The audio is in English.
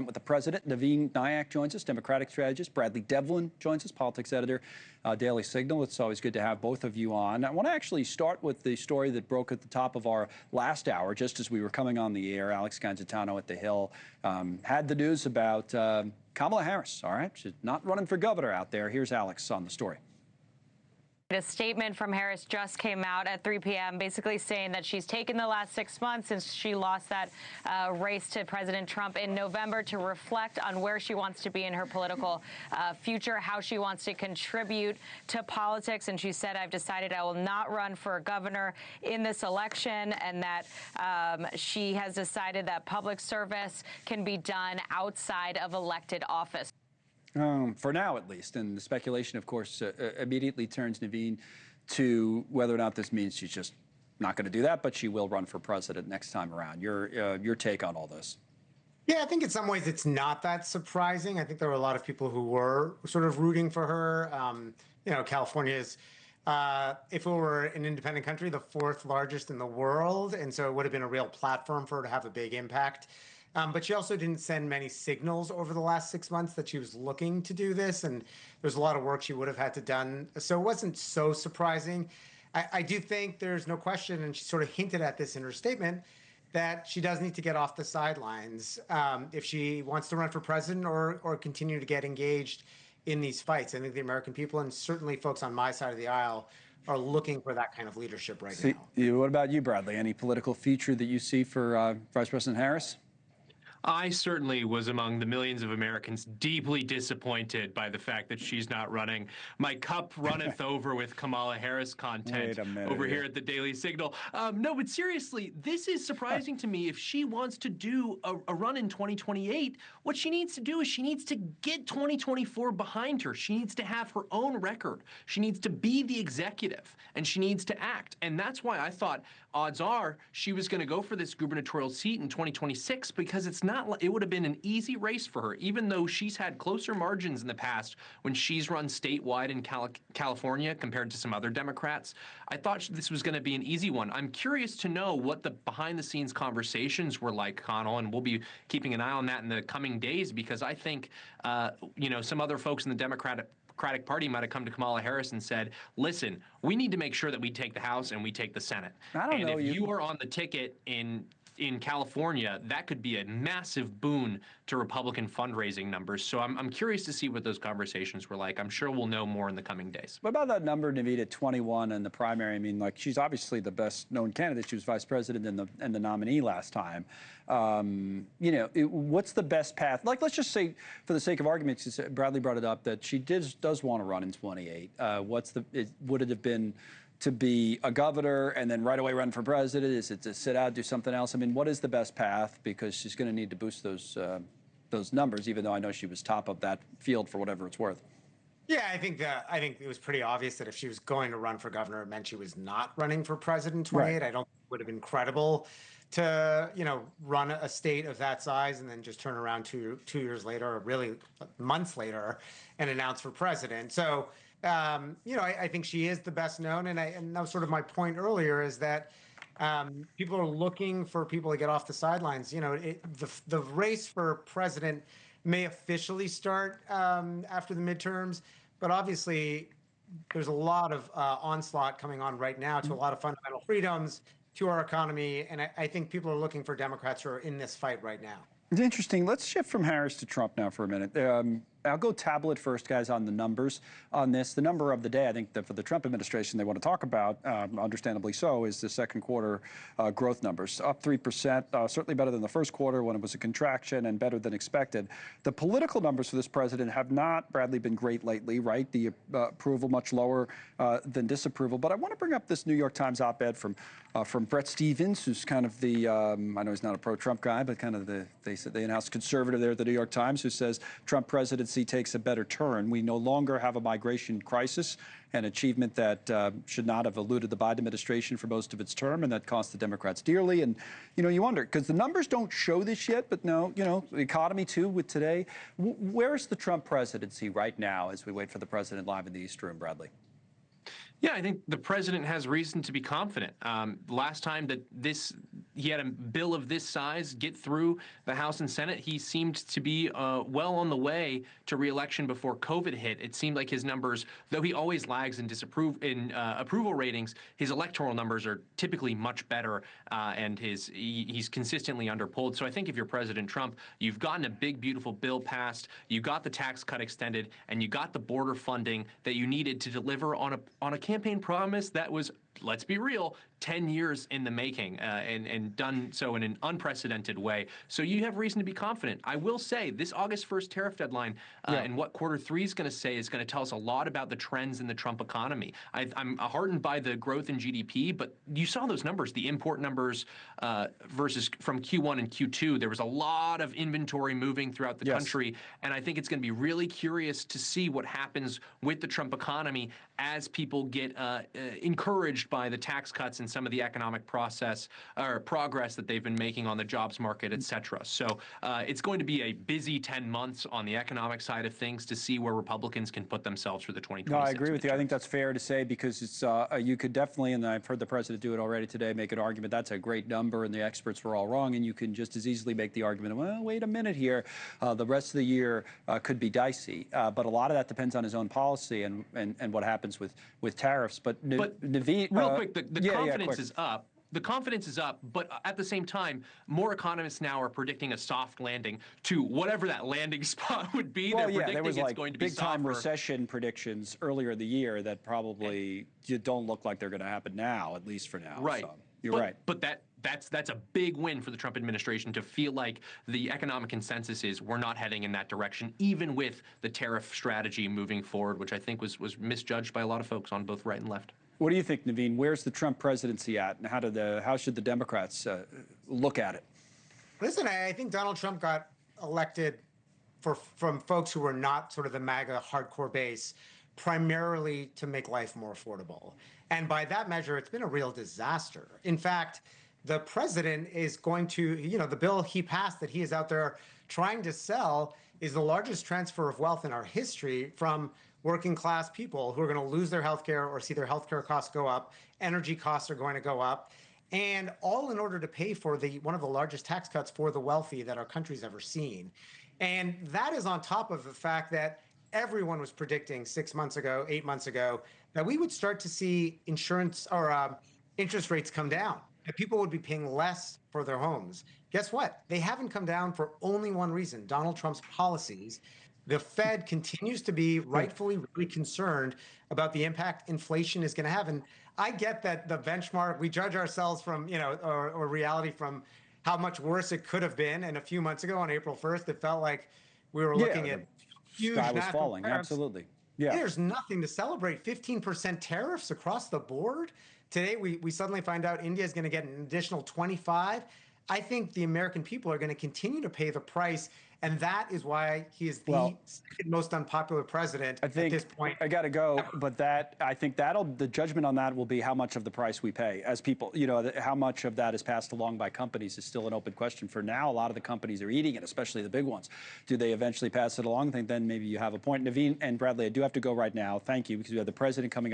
With the president, Naveen Nayak joins us, Democratic strategist. Bradley Devlin joins us, politics editor, Daily Signal. It's always good to have both of you on. I want to actually start with the story that broke at the top of our last hour, just as we were coming on the air. Alex Canzitano at The Hill had the news about Kamala Harris. All right, she's not running for governor out there. Here's Alex on the story. A statement from Harris just came out at 3 p.m. basically saying that she's taken the last 6 months since she lost that race to President Trump in November to reflect on where she wants to be in her political future, how she wants to contribute to politics. And she said, I've decided I will not run for governor in this election, and that she has decided that public service can be done outside of elected office. For now, at least. And the speculation, of course, immediately turns Naveen to whether or not this means she's just not going to do that, but she will run for president next time around. Your take on all this? Yeah, I think in some ways it's not that surprising. I think there were a lot of people who were sort of rooting for her. You know, California is, if it were an independent country, the 4th largest in the world. And so it would have been a real platform for her to have a big impact. But she also didn't send many signals over the last 6 months that she was looking to do this. And there's a lot of work she would have had to done. So it wasn't so surprising. I do think there's no question, and she sort of hinted at this in her statement, that she does need to get off the sidelines if she wants to run for president or continue to get engaged in these fights. I think the American people, and certainly folks on my side of the aisle, are looking for that kind of leadership right now. What about you, Bradley? Any political future that you see for Vice President Harris? I certainly was among the millions of Americans deeply disappointed by the fact that she's not running. My cup runneth over with Kamala Harris content over here at the Daily Signal. No, but seriously, this is surprising to me. If she wants to do a run in 2028, what she needs to do is she needs to get 2024 behind her. She needs to have her own record. She needs to be the executive, and she needs to act. And that's why I thought odds are she was going to go for this gubernatorial seat in 2026, because it would have been an easy race for her, even though she's had closer margins in the past when she's run statewide in California compared to some other Democrats. I thought this was going to be an easy one. I'm curious to know what the behind-the-scenes conversations were like, Connell, and we'll be keeping an eye on that in the coming days, because I think, you know, some other folks in the Democratic Party might have come to Kamala Harris and said, listen, we need to make sure that we take the House and we take the Senate. And if you are on the ticket in California, that could be a massive boon to Republican fundraising numbers. So I'm curious to see what those conversations were like. I'm sure we'll know more in the coming days. What about that number, Naveen, at 21 in the primary? I mean, like, she's obviously the best known candidate. She was vice president and the nominee last time. You know, what's the best path? Like, let's just say, for the sake of argument, Bradley brought it up, that she does want to run in 28. Would it have been to be a governor and then right away run for president? Is it to sit out, do something else? I mean, what is the best path? Because she's going to need to boost those numbers, even though I know she was top of that field for whatever it's worth. Yeah, I think it was pretty obvious that if she was going to run for governor, it meant she was not running for president in 28. Right. I don't think it would have been credible to, you know, run a state of that size and then just turn around two years later, or really months later, and announce for president. So, you know, I think she is the best known, and that was sort of my point earlier, is that people are looking for people to get off the sidelines. You know, the race for president may officially start after the midterms, but obviously there's a lot of onslaught coming on right now to a lot of fundamental freedoms, to our economy, and I think people are looking for Democrats who are in this fight right now. It's interesting. Let's shift from Harris to Trump now for a minute. I'll go tablet first, guys, on the numbers on this. The number of the day, I think, that for the Trump administration they want to talk about, understandably so, is the second quarter growth numbers. Up 3%, certainly better than the first quarter when it was a contraction, and better than expected. The political numbers for this president have not, Bradley, been great lately, right? The approval much lower than disapproval. But I want to bring up this New York Times op-ed from Bret Stephens, who's kind of the, I know he's not a pro-Trump guy, but kind of the in-house conservative there at the New York Times, who says Trump presidency takes a better turn. We no longer have a migration crisis, an achievement that should not have eluded the Biden administration for most of its term, and that cost the Democrats dearly. And, you know, you wonder, because the numbers don't show this yet, but no, you know, the economy too with today. Where's the Trump presidency right now as we wait for the president live in the East Room, Bradley? Yeah, I think the president has reason to be confident. Last time that he had a bill of this size get through the House and Senate, he seemed to be well on the way to re-election before COVID hit. It seemed like his numbers, though he always lags in approval ratings, his electoral numbers are typically much better, and he's consistently underpolled. So I think if you're President Trump, you've gotten a big, beautiful bill passed, you got the tax cut extended, and you got the border funding that you needed to deliver on a campaign promise that was, let's be real, 10 years in the making, and done so in an unprecedented way. So you have reason to be confident. I will say this August 1st tariff deadline and what quarter three is going to say is going to tell us a lot about the trends in the Trump economy. I'm heartened by the growth in GDP, but you saw those numbers, the import numbers versus from Q1 and Q2. There was a lot of inventory moving throughout the country, and I think it's going to be really curious to see what happens with the Trump economy as people get encouraged by the tax cuts and some of the economic progress that they've been making on the jobs market, et cetera. So it's going to be a busy 10 months on the economic side of things to see where Republicans can put themselves for the 2026. No, I agree with you. I think that's fair to say because it's you could definitely, and I've heard the president do it already today, make an argument that's a great number and the experts were all wrong, and you can just as easily make the argument, well, wait a minute here, the rest of the year could be dicey. But a lot of that depends on his own policy and what happens with tariffs. But Naveen, real quick, the confidence is up. The confidence is up, but at the same time, more economists now are predicting a soft landing to whatever that landing spot would be. Well, They're predicting there was it's like going to be big-time recession predictions earlier in the year that probably don't look like they're going to happen now, at least for now. Right. So you're right. But that's a big win for the Trump administration to feel like the economic consensus is we're not heading in that direction, even with the tariff strategy moving forward, which I think was misjudged by a lot of folks on both right and left. What do you think, Naveen? Where's the Trump presidency at, and how should the Democrats look at it? Listen, I think Donald Trump got elected from folks who were not sort of the MAGA hardcore base, primarily to make life more affordable. And by that measure, it's been a real disaster. In fact, the president is going to, the bill he passed that he is out there trying to sell is the largest transfer of wealth in our history from working class people who are going to lose their health care or see their health care costs go up. Energy costs are going to go up. And all in order to pay for one of the largest tax cuts for the wealthy that our country's ever seen. And that is on top of the fact that everyone was predicting 6 months ago, 8 months ago, that we would start to see insurance or interest rates come down, that people would be paying less for their homes. Guess what? They haven't come down for only one reason, Donald Trump's policies. The Fed continues to be rightfully really concerned about the impact inflation is going to have. And I get that the benchmark, we judge ourselves from, or reality from how much worse it could have been. And a few months ago on April 1st, it felt like we were looking at huge sky was falling. Tariffs. Absolutely. Yeah. There's nothing to celebrate. 15% tariffs across the board. Today, we suddenly find out India is going to get an additional 25. I think the American people are going to continue to pay the price. And that is why he is the second most unpopular president at this point. I got to go, but I think the judgment on that will be how much of the price we pay as people. How much of that is passed along by companies is still an open question. For now, a lot of the companies are eating it, especially the big ones. Do they eventually pass it along? I think then maybe you have a point. Naveen and Bradley, I do have to go right now. Thank you, because we have the president coming up.